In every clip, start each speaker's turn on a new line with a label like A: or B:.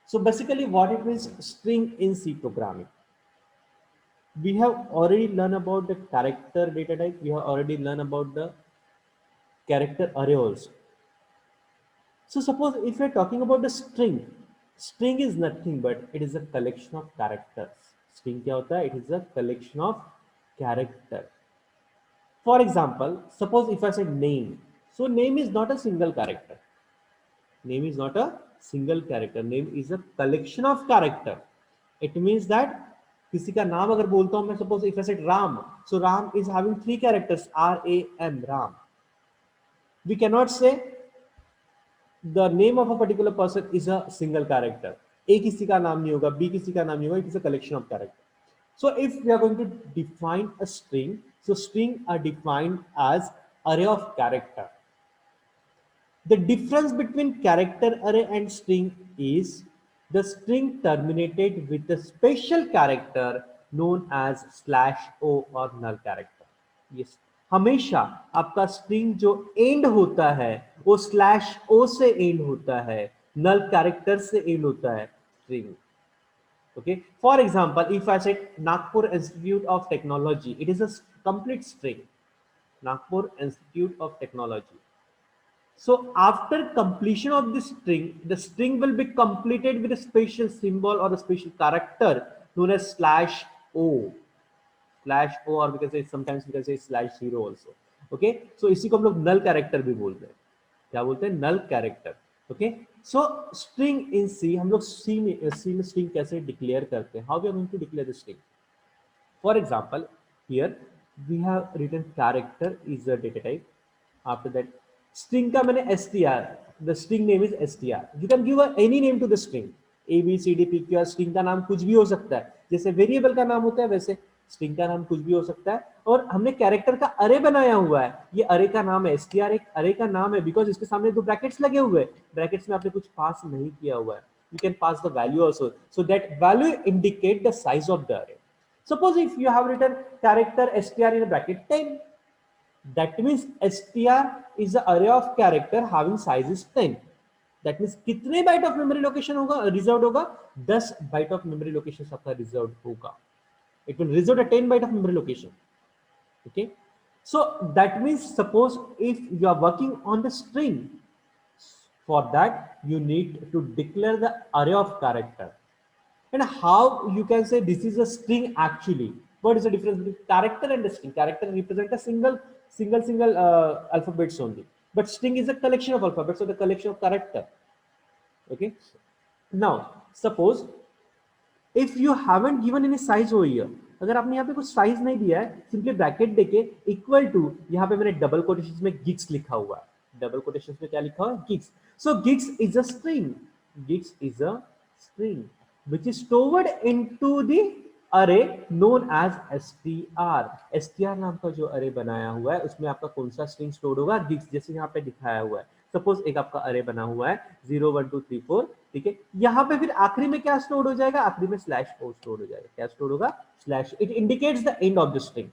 A: So basically what it means, string in C programming. We have already learned about the character data type. We have already learned about the character array also. So suppose if we are talking about the string, string is nothing but it is a collection of characters. String क्या होता है? It is a collection of character. For example, suppose if I say name, so name is not a single character. Name is not a single character. Name is a collection of character. It means that किसी का नाम अगर बोलता हूं मैं, suppose if I said Ram, so Ram is having three characters, RAM, Ram. We cannot say the name of a particular person is a single character. A किसी का नाम नहीं होगा, B किसी का नाम नहीं होगा. It is a collection of character. So if we are going to define a string, so string are defined as array of character. The difference between character array and string is the string terminated with a special character known as /o or null character. Yes, हमेशा आपका string जो and होता है वो /o से and होता है, नल character से एंड होता है string. Okay, for example, if I said Nagpur Institute of Technology, it is a complete string, Nagpur Institute of Technology. So after completion of this string, the string will be completed with a special symbol or a special character known as /o, or we can say sometimes we can say /0 also. Okay, so इसी को हम लोग null character भी बोलते हैं. क्या बोलते हैं? null character. Okay, so string in C, हम लोग C में string कैसे declare करते हैं? How we are going to declare the string? For example, here we have written character is a data type. After that, string का मैंने str, the string name is str. You can give any name to the string, a b c d p q r. string का नाम कुछ भी हो सकता है, जैसे वेरिएबल का नाम होता है वैसे स्ट्रिंग का नाम कुछ भी हो सकता है. और हमने कैरेक्टर का अरे बनाया हुआ है, ये अरे का नाम है str. एक अरे का नाम है बिकॉज इसके सामने दो ब्रैकेट्स लगे हुए हैं. ब्रैकेट्स में आपने कुछ पास नहीं किया हुआ है. You can pass the value also, so that value indicate the size of the array. Suppose if you have written character str in a bracket 10, that means str is the array of character having size is 10. That means कितने bite of memory location होगा, reserve होगा? 10 bite of memory location आपका reserve होगा. It will reserve a 10 byte of memory location. Okay, so that means suppose if you are working on the string, for that you need to declare the array of character. And how you can say this is a string actually? What is the difference between character and a string? Character represent a single alphabets only, but string is a collection of alphabets, so the collection of character. Okay, now suppose if you haven't given any size over here, अगर आपने यहाँ पे कुछ size नहीं दिया है, simply bracket देके equal to, यहाँ पे मैंने डबल कोटेशंस में गिग्स लिखा हुआ है. डबल कोटेशंस में क्या लिखा हुआ है? Gigs. So gigs is a string. Gigs is a string which is stored into the array known as str. str नाम का जो अरे बनाया हुआ है उसमें आपका कौन सा स्ट्रिंग स्टोर होगा? गिग्स, जैसे यहाँ पे दिखाया हुआ है. सपोज एक आपका अरे बना हुआ है 0 1 2 3 4, ठीक है. यहाँ पे फिर आखिरी में क्या स्टोर हो जाएगा? आखिरी में /o स्टोर हो जाएगा. क्या स्टोर होगा? Slash. It indicates the end of the string.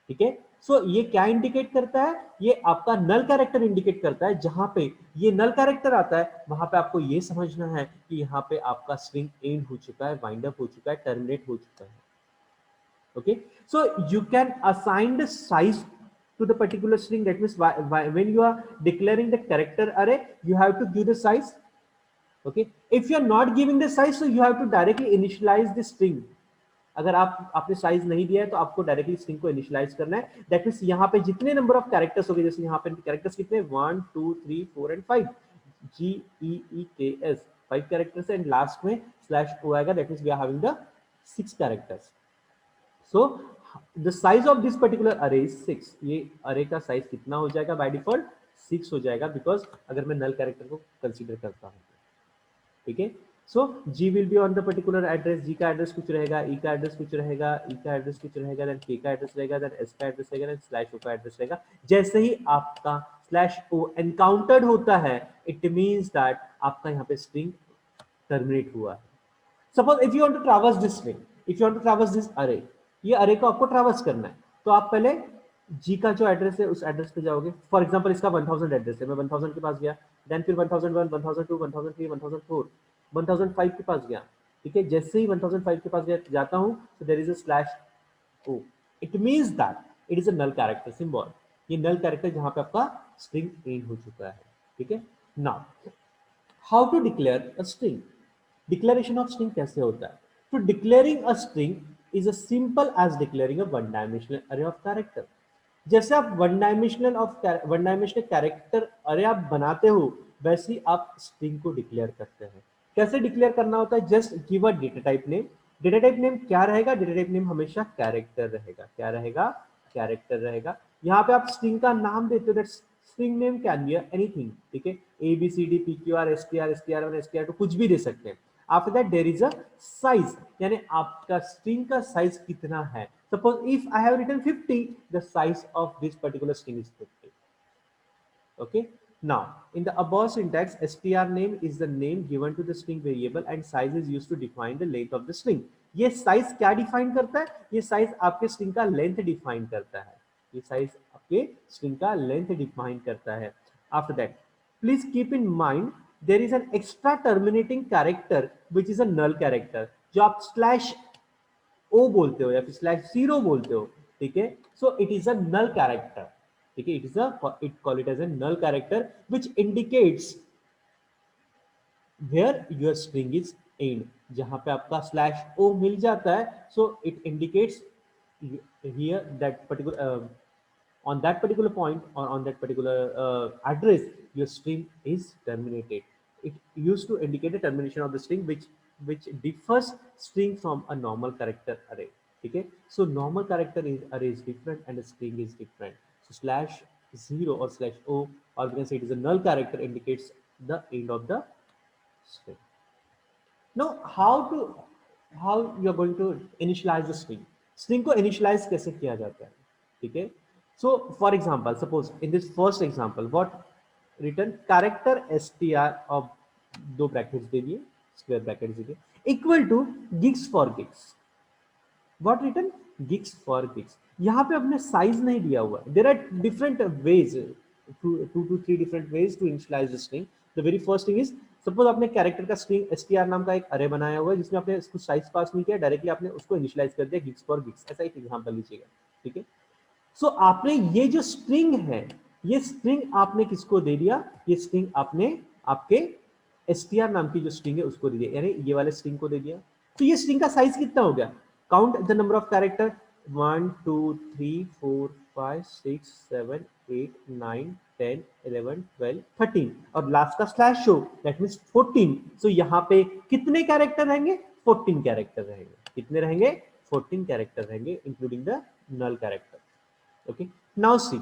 A: ठीक है. सो ये क्या इंडिकेट करता है? ये आपका नल कैरेक्टर इंडिकेट करता है. जहां पे ये नल कैरेक्टर आता है वहां पे आपको ये समझना है कि यहाँ पे आपका स्ट्रिंग एंड हो चुका है, वाइंड अप हो चुका है, टर्मिनेट हो चुका है. Okay, so you can assign the size to the particular string. That means when you are declaring the character array, you have to give the size. Okay, if you are not giving the size, so you have to directly initialize the string. अगर आपने size नहीं दिया है तो आपको directly string को initialise करना है. दैट मींस यहाँ पे जितने नंबर ऑफ कैरेक्टर्स हो गए, जैसे यहाँ पे कैरेक्टर्स कितने? 1 2 3 4 and 5, GEEKS 5 characters and last में /o आएगा. That means we are having the 6 characters. So the size of this particular array is 6. ये array का साइज कितना हो जाएगा? बाय डिफॉल्ट 6 हो जाएगा, बिकॉज अगर मैं नल कैरेक्टर को कंसीडर करता हूँ. ठीक है. सो G will be on the particular address. G का एड्रेस कुछ रहेगा, E का एड्रेस कुछ रहेगा, E का एड्रेस कुछ रहेगा, देन K का एड्रेस रहेगा, देन S का एड्रेस रहेगा, देन /o का एड्रेस रहेगा. जैसे ही आपका /o एनकाउंटर्ड होता है, इट मींस दैट आपका यहाँ पे स्ट्रिंग टर्मिनेट हुआ है. Suppose if you want to traverse this string, if you want to traverse this array, ये अरे को आपको ट्रैवर्स करना है, तो आप पहले G का जो एड्रेस है उस एड्रेस पे जाओगे. फॉर एग्जांपल इसका 1000 एड्रेस है, मैं 1000 के पास गया, देन फिर 1001 1002 1003 1004, 1005 के पास गया, ठीक है, जैसे ही 1005 के पास जाता हूं तो there is a slash o, it means that it is a null character symbol. ये नल कैरेक्टर जहां पे आपका स्ट्रिंग एंड हो चुका है, ठीक है। Now how to declare a string, declaration of string कैसे होता है? तो declaring a string is a simple as declaring a one dimensional array of character. जैसे आप वन डायमेंशनल कैरेक्टर अरे आप बनाते हो, वैसे ही आप स्ट्रिंग को डिक्लेयर करते हैं। कैसे डिक्लेयर करना होता है? Just give a data type name. Data type name क्या रहेगा? डेटा टाइप नेम हमेशा कैरेक्टर रहेगा। क्या रहेगा? कैरेक्टर रहेगा। यहाँ पे आप स्ट्रिंग का नाम देते हो, that string name can be anything, ठीक है, A B C D P Q R S T R S T R one S T R two, कुछ भी दे सकते हैं। After that there is a size, यानी आपका स्ट्रिंग का साइज कितना है। Suppose if I have written 50, the size of this particular string is 50। Okay, now in the above syntax, str name is the name given to the string variable and size is used to define the length of the string। ये size क्या define करता है? ये size आपके string का length define करता है। ये साइज आपके स्ट्रिंग का लेंथ डिफाइन करता है। After that please keep in mind there is an extra terminating character which is a null character, जो आप स्लैश ओ बोलते हो या फिर स्लैश जीरो बोलते हो, ठीक है। So it is a null character, ठीक है, it call it as a null character which indicates where your string is end. जहां पे आपका स्लैश ओ मिल जाता है, so it indicates here that particular on that particular point or on that particular address your string is terminated। it used to indicate the termination of the string which differs string from a normal character array, ठीक है। so normal character is array is different and the string is different, so slash zero or slash o, or we can say it is a null character, indicates the end of the string। now how you are going to initialize the string। string को initialize कैसे किया जाता है, ठीक है। so for example, suppose in this first example what written character str of दो brackets दे दिए, स्क्वायर ब्रैकेट्स दे दिए, equal to gigs for gigs। what written? gigs for gigs। यहाँ पे अपने साइज नहीं दिया हुआ है। there are different ways, two to three different ways to initialize the string। the very first thing is, suppose आपने कैरेक्टर का string str नाम का एक अरे बनाया हुआ है जिसमें आपने इसको साइज पास नहीं किया, डायरेक्टली आपने उसको इनिशियलाइज कर दिया gigs for gigs। ऐसा एक एग्जांपल लीजिएगा, ठीक है। सो आपने ये जो स्ट्रिंग है, ये स्ट्रिंग आपने किसको दे दिया? ये स्ट्रिंग आपने आपके str नाम की जो स्ट्रिंग है उसको दे दिया, यानी ये वाले स्ट्रिंग को दे दिया। तो ये स्ट्रिंग का साइज कितना हो गया? Count the number of character, 1 2 3 4 5 6 7 8 9 10 11 12 13 और लास्ट का स्लैश शो, दैट मींस 14। सो यहाँ पे कितने कैरेक्टर रहेंगे? 14 कैरेक्टर रहेंगे। कितने रहेंगे? 14 कैरेक्टर रहेंगे including the null character. Okay, now see,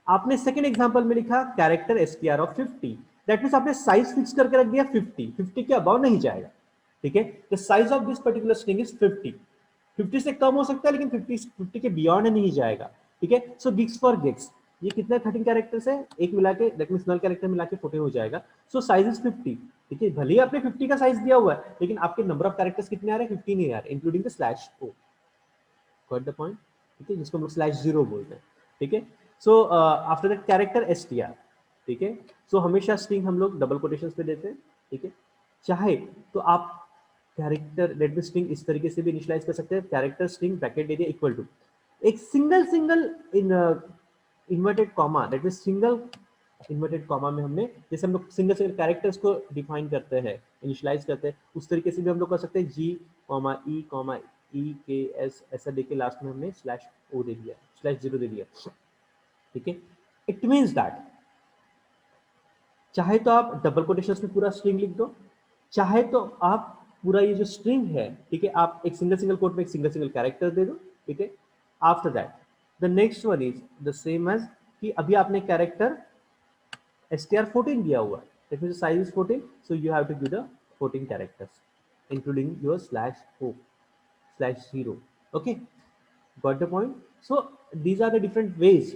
A: आपने सेकंड एग्जांपल में लिखा character STR of 50, that means आपने साइज फिक्स करके रख दिया 50, 50 के अबव नहीं जाएगा, ठीक है। The size of this particular string is 50, 50 से कम हो सकता है लेकिन 50 के बियॉन्ड नहीं जाएगा, ठीक है। सो गिग्स फॉर गिग्स, ये कितने 13 कैरेक्टर्स है, एक मिला के दैट मींस नल कैरेक्टर मिला के 14 हो जाएगा। सो साइज इज 50, ठीक है। भले ही आपने 50 का साइज दिया हुआ है लेकिन आपके नंबर ऑफ कैरेक्टर्स कितने आ रहे हैं? 15 आ रहे हैं including the slash o. Got the point, ठीक है, जिसको हम लोग स्लैश जीरो बोलते हैं, ठीक है। So after that character STR, ठीक है। सो हमेशा स्ट्रिंग हम लोग डबल कोटेशंस पे देते हैं, ठीक है। चाहे तो आप कैरेक्टर डेट में स्ट्रिंग इस तरीके से भी इनिशियलाइज कर सकते हैं, कैरेक्टर स्ट्रिंग ब्रैकेट दे दिया इक्वल टू एक single in inverted comma, that means single inverted comma में हमने, जैसे हम लोग सिंगल कैरेक्टर्स को डिफाइन करते हैं, इनिशियलाइज करते हैं, उस तरीके से भी हम लोग कर सकते हैं। जी कॉमा ई के एस ऐसा देके लास्ट में हमने स्लैश ओ दे दिया, स्लैश जीरो दे दिया, ठीक है। इट मींस दैट चाहे तो आप डबल कोटेशंस में पूरा स्ट्रिंग लिख दो, चाहे तो आप पूरा ये जो स्ट्रिंग है, ठीक है, आप एक सिंगल कोट में एक सिंगल कैरेक्टर दे दो, ठीक है। After that the next one is the same as कि अभी आपने कैरेक्टर str14 दिया हुआ है, that means the size is 14, so you have to give the 14 characters including your slash o slash 0। okay, got the point? So these are the different ways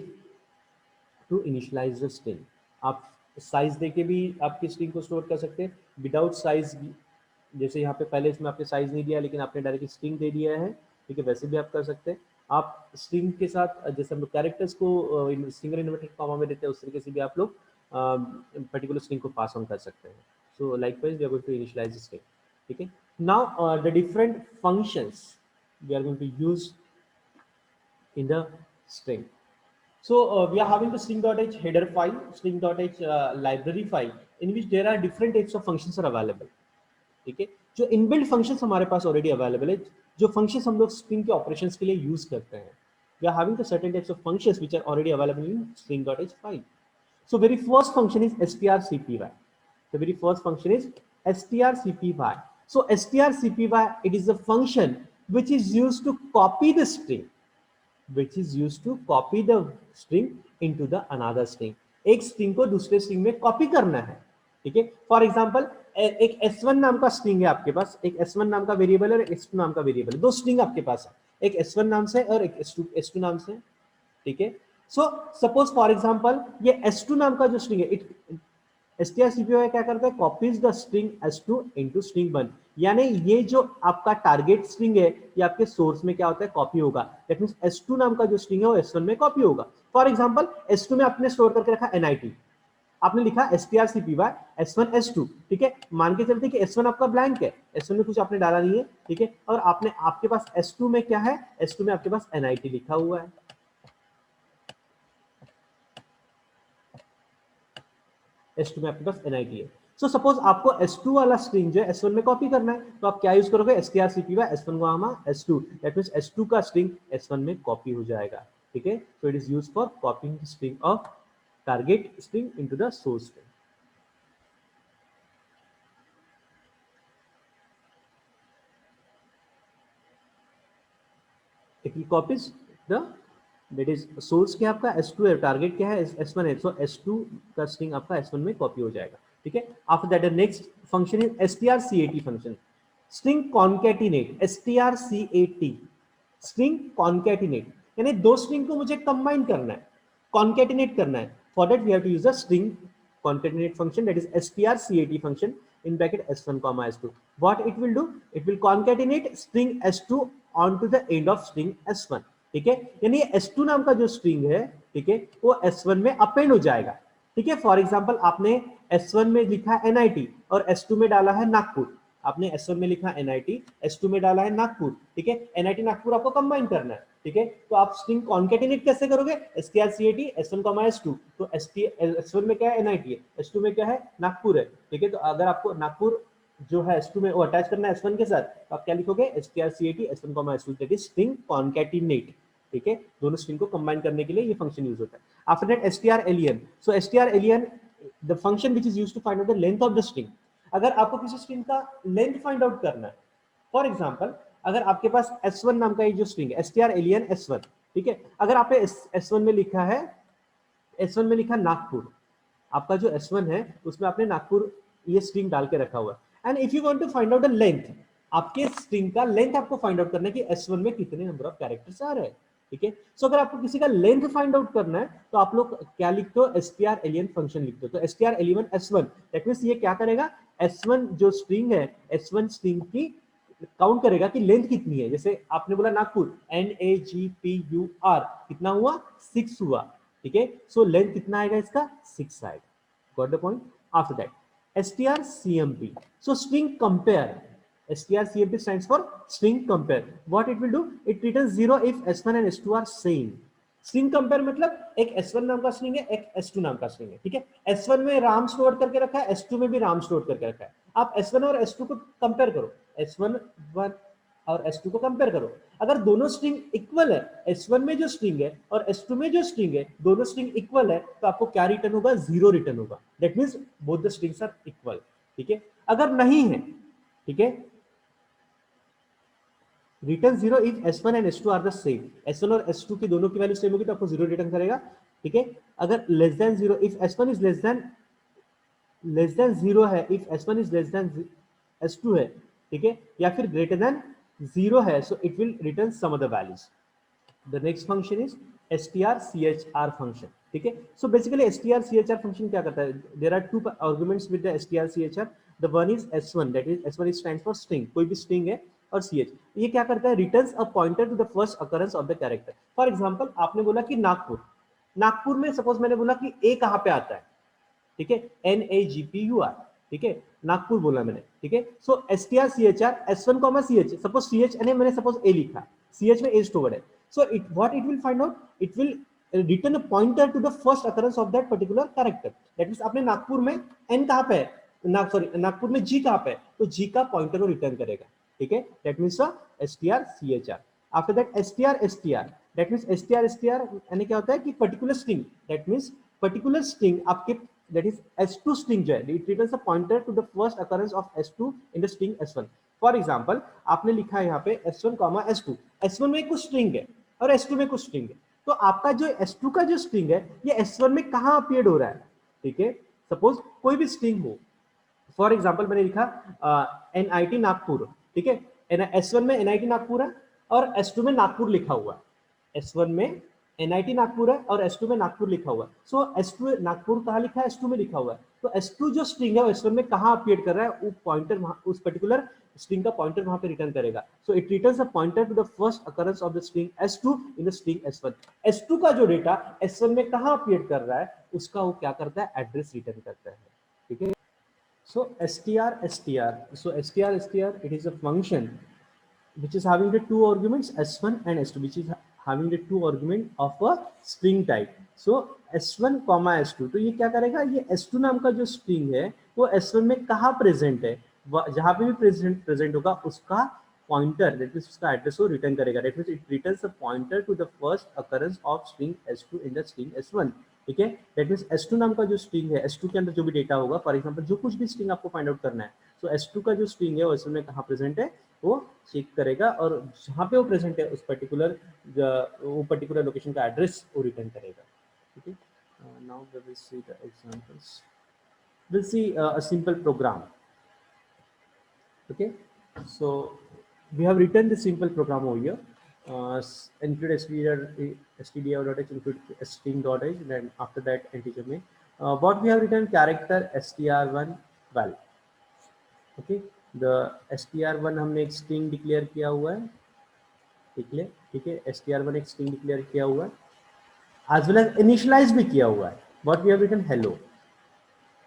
A: to initialize the string। आप size देके भी आपकी string को store कर सकते हैं, without size, जैसे यहाँ पे पहले इसमें आपने साइज नहीं दिया लेकिन आपने डायरेक्ट स्ट्रिंग दे दिया है, ठीक है, वैसे भी आप कर सकते हैं। आप स्ट्रिंग के साथ जैसे हम लोग कैरेक्टर्स को सिंगल इन्वर्टेड कॉमा में देते हैं, उस तरीके से भी आप लोग पर्टिकुलर स्ट्रिंग को पास ऑन कर सकते हैं। So likewise, we are going to initialize the string. Okay. Now the different functions we are going to use in the string. So we are having the string.h header file, string.h library file, in which there are different types of functions are available. ठीक है, जो inbuilt functions हमारे पास already available है, जो functions हम लोग string के operations के लिए यूज करते हैं. We are having the certain types of functions which are already available in string.h file. So very first function is strcpy. The very first function is strcpy. So strcpy, it is a function which is used to copy the string, which is used to copy the string into the another string. एक string को दूसरे string में copy करना है. ठीक है, for example एक s1 नाम का स्ट्रिंग है आपके पास, एक s1 नाम का वेरिएबल और एक s2 नाम का वेरिएबल, दो स्ट्रिंग आपके पास है, एक s1 नाम से और एक s2 नाम से. ठीक है, सो सपोज फॉर एग्जांपल ये s2 नाम का जो स्ट्रिंग है, strcpy क्या करता है, copies the string s2 into string 1. यानी ये जो आपका टारगेट स्ट्रिंग है, ये आपके सोर्स में क्या होता है, कॉपी होगा. दैट मींस s2 नाम का जो स्ट्रिंग है वो s1 में कॉपी होगा. फॉर एग्जांपल s2 में आपने स्टोर करके रखा nit, आपने लिखा strcpy s1 s2. ठीक है, मान के चलते कि s1 आपका ब्लैंक है, s1 में कुछ आपने डाला नहीं है. ठीक है, और आपने आपके पास s2 में क्या है, s2 में आपके पास nit लिखा हुआ है. S2 में आपके पास NIT है. सो सपोज आपको S2 वाला स्ट्रिंग जो है S1 में कॉपी करना है, तो आप क्या यूज करोगे, strcpy S1 को S2. दैट मींस S2 का स्ट्रिंग S1 में कॉपी हो जाएगा. ठीक है, so it is used for copying the string of target string into the source string. It will copies the, that is source क्या आपका S2 है, टारगेट क्या है S1 है, सो S2 का स्ट्रिंग आपका S1 में कॉपी हो जाएगा. ठीक है, after that the next function is strcat function, string concatenate. strcat string concatenate, यानी दो स्ट्रिंग को मुझे कंबाइन करना है, कॉन्कैटिनेट करना है. For that we have to use the string concatenate function, that is strcat function in bracket s1 comma s2. What it will do, it will concatenate string s2 onto the end of string s1. ठीक है, यानी s2 नाम का जो string है, ठीक है, वो s1 में अपेंड हो जाएगा. ठीक है, फॉर एग्जांपल आपने s1 में लिखा NIT और s2 में डाला है नागपुर. आपने S1 में लिखा NIT, S2 में डाला है नागपुर. ठीक है, NIT नागपुर आपको कंबाइन करना है. ठीक है, तो आप स्ट्रिंग कॉन्कैटिनेट कैसे करोगे, strcat s1 s2. तो s1 में क्या है, NIT है, s2 में क्या है, नागपुर है. ठीक है, तो अगर आपको नागपुर जो है s2 में वो अटैच करना है s1 के साथ, तो आप क्या लिखोगे, strcat s1 s2, that is string concatenate. ठीक है, दोनों स्ट्रिंग को कंबाइन करने के लिए ये फंक्शन यूज होता है. After that strlen. So strlen, the function which is used to find out the length of the string. अगर आपको किसी स्ट्रिंग का लेंथ फाइंड आउट करना है, फॉर एग्जांपल अगर आपके पास s1 नाम का ये जो स्ट्रिंग है strlen s1. ठीक है, अगर आपने s1 में लिखा है, s1 में लिखा नागपुर, आपका जो s1 है उसमें आपने नागपुर ये स्ट्रिंग डाल के रखा हुआ है. And if you want to find out the length, आपके स्ट्रिंग का लेंथ आपको फाइंड आउट करना है कि s1 में कितने नंबर ऑफ कैरेक्टर्स आ रहे हैं. ठीक है, सो अगर आपको किसी का लेंथ फाइंड आउट करना है, तो आप लोग क्या लिखते हो, strlen फंक्शन लिखते हो. तो strlen s1, दैट मींस ये क्या करेगा, s1 जो स्ट्रिंग है, s1 स्ट्रिंग की काउंट करेगा कि लेंथ कितनी है. जैसे आपने बोला नागपुर, NAGPUR, कितना हुआ, 6 हुआ. ठीक है, सो लेंथ कितना आएगा इसका, 6 आएगा. Got the point. After that strcmp, so string compare. strcmp stands for string compare. What it will do, it returns 0 if s1 and s2 are same. String compare मतलब एक s1 नाम का string है, एक s2 नाम का string है. ठीक है, s1 में राम स्टोर करके रखा है, s2 में भी राम स्टोर करके रखा है. आप s1 और s2 को कंपेयर करो, s1 और s2 को कंपेयर करो. अगर दोनों स्ट्रिंग इक्वल है, s1 में जो स्ट्रिंग है और s2 में जो स्ट्रिंग है, दोनों स्ट्रिंग इक्वल है, तो आपको क्या रिटर्न होगा, 0 रिटर्न होगा. That means both the strings are equal. ठीक है, अगर नहीं है, ठीक है, return 0 if s1 and s2 are the same. s1 और s2 की दोनों की वैल्यू सेम होगी तो आपको 0 रिटर्न करेगा. ठीक है, अगर less than 0, if s1 is less than 0 है, if s1 is less than s2 है, ठीक है, या फिर ग्रेटर देन 0 है, so it will return some other values. The next function is strchr function. ठीक है, सो बेसिकली strchr फंक्शन क्या करता है, there are two arguments with the strchr. The one is s1, that is s1 is stands for string, कोई भी string है, और ch, ये क्या करता है, returns a pointer to the first occurrence of the character. For example आपने बोला कि नागपुर, नागपुर में सपोज मैंने बोला कि a कहां पे आता है, ठीक है, NAGPUR. ठीक है, नागपुर बोला मैंने, ठीक है। So str chr s1 comma ch, suppose ch यानी मैंने सपोज a लिखा, ch में a स्टोर्ड है, so it what it will find out, it will return a pointer to the first occurrence of that particular character. That means आपने नागपुर में n कहां पे है, नागपुर में g कहां पे है, तो g का पॉइंटर वो रिटर्न करेगा, ठीक है। That means str chr। After that str that means str यानी क्या होता है कि particular string, that means particular string आपके, that is s2 string जो है, it returns a pointer to the first occurrence of s2 in the string s1। For example आपने लिखा है यहाँ पे s1 कॉमा s2, s1 में कुछ स्ट्रिंग है और s2 में कुछ स्ट्रिंग है, तो आपका जो s2 का जो स्ट्रिंग है ये s1 में कहाँ अपीयर्ड हो रहा है, ठीक है। सपोज कोई भी स्ट्रिंग हो, फॉर एग्जाम्पल मैंने लिखा NIT नागपुर, ठीक है, S1 में NIT नागपुर है और S2 में नागपुर लिखा हुआ है, S1 में NIT नागपुर है और S2 में नागपुर लिखा हुआ है। सो S2 नागपुर कहाँ लिखा है, S2 में लिखा हुआ है, तो S2 जो स्ट्रिंग है S1 में कहाँ अपीयर कर रहा है, वो पॉइंटर उस पर्टिकुलर स्ट्रिंग का पॉइंटर वहां पे रिटर्न करेगा। So it returns a pointer to the first occurrence of the string S2 in the string S1। S2 का जो डेटा S1 में कहाँ अपीयर कर रहा है उसका वो क्या करता है, एड्रेस रिटर्न करता है, ठीक है। So str, so str, it is a function which is having the two arguments s1 and s2, which is having the two argument of a string type। so s1 comma s2, तो ये क्या करेगा, ये s2 नाम का जो string है वो s1 में कहाँ प्रेजेंट है, जहां पे भी प्रेजेंट होगा उसका पॉइंटर, दैट मींस उसका एड्रेस को रिटर्न करेगा। That means it returns a pointer to the first occurrence of string s2 in the string s1, ठीक है। दैट मींस s2 नाम का जो स्ट्रिंग है, s2 के अंदर जो भी डेटा होगा, फॉर एग्जांपल जो कुछ भी स्ट्रिंग आपको फाइंड आउट करना है, तो s2 का जो स्ट्रिंग है वो s1 में कहाँ प्रेजेंट है वो चेक करेगा और जहाँ पे वो प्रेजेंट है उस पर्टिकुलर लोकेशन का एड्रेस वो रिटर्न करेगा, ठीक है। Now we will see the examples, we'll see a simple program, okay। So we have written the simple program over here, include stdio.h, include string.h, then after that integer में what we have written, character str1 value, okay। the str1 हमने एक string declare किया हुआ है, ठीक है, str1 एक string declare किया हुआ है, as well as इनिशियलाइज भी किया हुआ है। what we have written, hello,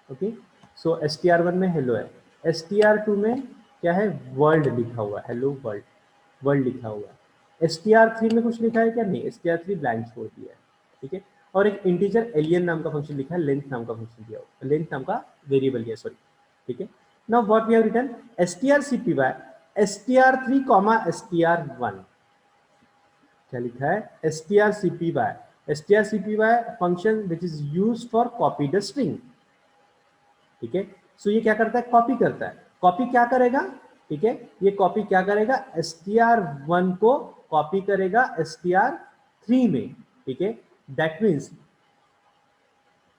A: okay. So str1 में हेलो है, str2 में क्या है, वर्ल्ड लिखा हुआ है, हेलो वर्ल्ड, वर्ल्ड लिखा हुआ है। str3 में कुछ लिखा है क्या, नहीं, str3 ब्लैंक छोड़ दिया है, ठीक है। और एक इंटीजर एलियन नाम का फंक्शन लिखा है, लेंथ नाम का फंक्शन दिया हुआ, लेंथ नाम का वेरिएबल दिया, सॉरी, ठीक है। Now what we have written, strcpy str3 comma str1, क्या लिखा है, strcpy function which is used for copy the string, ठीक है। सो ये क्या करता है, कॉपी करता है, कॉपी क्या करेगा, ठीक है, ये कॉपी क्या करेगा, str1 को कॉपी करेगा str3 में, ठीक है। दैट मीन्स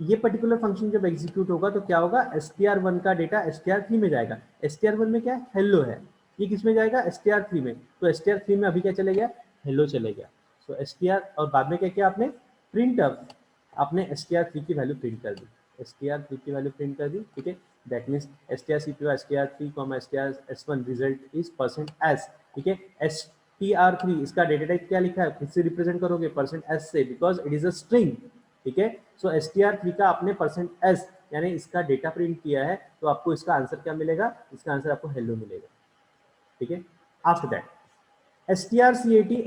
A: ये पर्टिकुलर फंक्शन जब एग्जीक्यूट होगा तो क्या होगा, str1 का डेटा str3 में जाएगा, str1 में क्या है, हेलो है, ये किस में जाएगा, str3 में, तो str3 में अभी क्या चले गया, हेलो चले गया। सो str और बाद में क्या किया आपने, प्रिंट अप, आपने str3 की वैल्यू प्रिंट कर दी, str3 की वैल्यू प्रिंट कर दी, ठीक है। That means strcpy str3 str1 result is %s, ठीक है। str3 इसका डेटा टाइप क्या लिखा है, किससे रिप्रेजेंट करोगे, %s से, because it is a string, ठीक है। सो str3 का आपने %s यानी इसका डेटा प्रिंट किया है, तो आपको इसका आंसर क्या मिलेगा, इसका आंसर आपको हेलो मिलेगा, ठीक है। After that strcat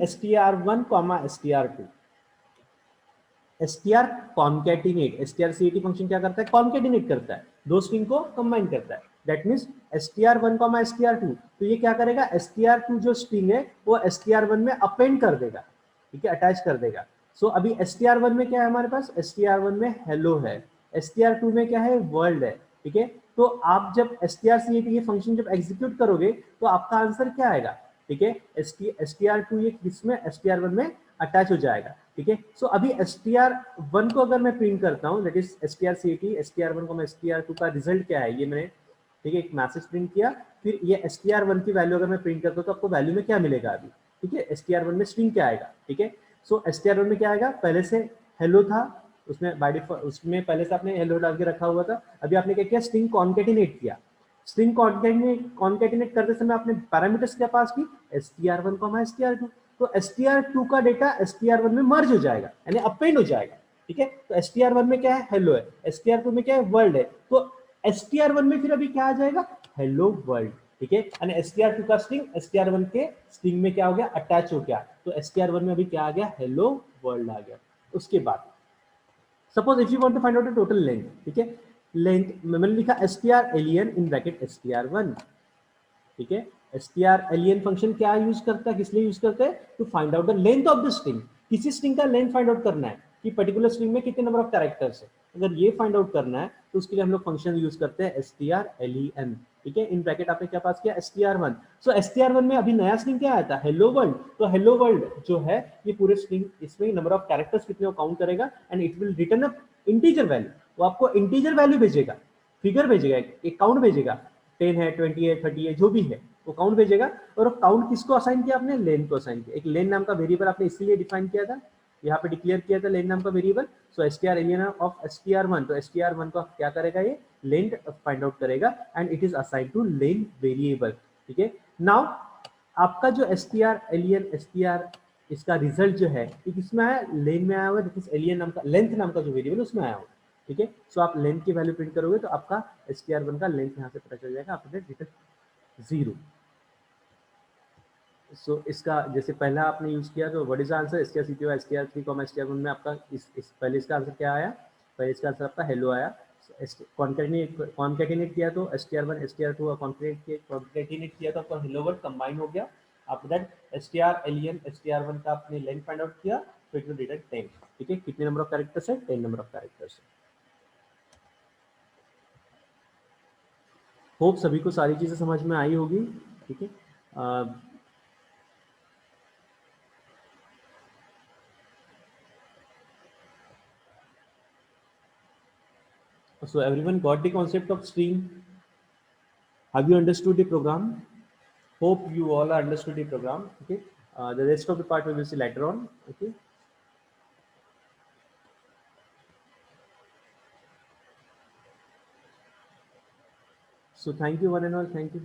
A: str1 str2 str concatenate, strcat function क्या करता है, कॉन्केटिनेट करता है, दो स्ट्रिंग को कंबाइन करता है। दैट मींस str1 str2, तो ये क्या करेगा, str2 जो स्ट्रिंग है वो str1 में अपेंड कर देगा, ठीक है, अटैच कर देगा। सो अभी str1 में क्या है हमारे पास, str1 में हेलो है, str2 में क्या है, वर्ल्ड है, ठीक है। तो आप जब strcat ये फंक्शन जब एग्जीक्यूट करोगे तो आपका आंसर क्या आएगा, ठीक है, str2 ये किसमें, str1 में अटैच हो जाएगा, ठीक है। सो अभी str1 को अगर मैं प्रिंट करता हूँ, दैट इज strcat str1 को str2 का रिजल्ट क्या है, ये मैंने, ठीक है, एक मैसेज प्रिंट किया, फिर ये str1 की वैल्यू अगर मैं प्रिंट करता हूँ तो आपको वैल्यू में क्या मिलेगा अभी, ठीक है, str1 में स्ट्रिंग क्या आएगा, ठीक है। सो str1 में क्या आएगा, पहले से हेलो था, उसमें बाय डिफॉल्ट उसमें पहले से आपने हेलो डाल के रखा हुआ था, अभी आपने क्या किया, स्ट्रिंग कॉन्केटिनेट किया, स्ट्रिंग कॉन्केटिनेट करते समय आपने पैरामीटर्स क्या पास की, str1 str2, तो str2 का डेटा str1 में मर्ज हो जाएगा, यानी अपेंड हो जाएगा, ठीक है। तो str1 में क्या है, हेलो है, str2 में क्या है, वर्ल्ड है, तो str1 में फिर अभी क्या आ जाएगा, हेलो वर्ल्ड, ठीक है। एंड str2 का स्ट्रिंग str1 के स्ट्रिंग में क्या हो गया, अटैच हो गया, तो str1 में अभी क्या आ गया, हेलो वर्ल्ड आ गया। उसके बाद suppose if you want to find out the total length, ठीक है, लेंथ मैंने लिखा str alien in bracket str1, ठीक है। str alien फंक्शन क्या यूज करता है, किस लिए यूज करते हैं, to find out the length of the string, किसी स्ट्रिंग का लेंथ फाइंड आउट करना है कि पर्टिकुलर स्ट्रिंग में कितने नंबर ऑफ कैरेक्टर्स है, अगर ये फाइंड आउट करना है तो उसके लिए हम लोग फंक्शन यूज करते हैं str len, ठीक है। इन ब्रैकेट आपने क्या पास किया, str1। सो str1 में अभी नया स्ट्रिंग क्या आया था, हेलो वर्ल्ड, तो हेलो वर्ल्ड जो है ये पूरे स्ट्रिंग, इसमें नंबर ऑफ कैरेक्टर्स कितने काउंट करेगा and it will return a integer value, वो आपको इंटीजर वैल्यू भेजेगा, फिगर भेजेगा, एक काउंट भेजेगा, 10 है, 20 है, 30 है, जो भी है वो काउंट भेजेगा। और काउंट किसको असाइन किया आपने, लेन को असाइन किया, एक लेन नाम का वेरिएबल आपने इसीलिए डिफाइन किया था, यहाँ पे डिक्लेयर किया था लेन नाम का variable. So str alien of str1, तो str1 को क्या करेगा, ये लेन फाइंड आउट करेगा and it is assign two lane variable, ठीक है। नाउ आपका जो str एलियन str इसका रिजल्ट जो है ये किसमें आया, लेन में आया हुआ, दिस एलियन नाम का, लेंथ नाम का जो वेरिएबल उसमें आया हुआ, ठीक है। सो आप लेंथ की वैल्यू प्रिंट करोगे तो आपका str1 का लेंथ यहाँ से पता चल जाएगा, आपने रिटर्न 0। सो इसका जैसे पहला आपने यूज किया तो what is answer, str3 str1 में आपका इस पहले इसका आंसर क्या आया, पहले इसका आंसर आपका हेलो आया। कॉन्केटिनेट किया तो str1 str2 कॉन्केटिनेट किया तो आपका हेलो वर्ड कंबाइन हो गया। After that str alien str1 का आपने लेंथ फाइंड आउट किया तो इट विल रिटर्न 10, ठीक है। कितने नंबर ऑफ कैरेक्टर्स है, 10 नंबर ऑफ कैरेक्टर्स है। होप सभी को सारी चीजें समझ में आई होगी, ठीक है। So everyone got the concept of stream. Have you understood the program? Hope you all are understood the program. Okay. The rest of the part we will see later on. Okay. So thank you one and all. Thank you.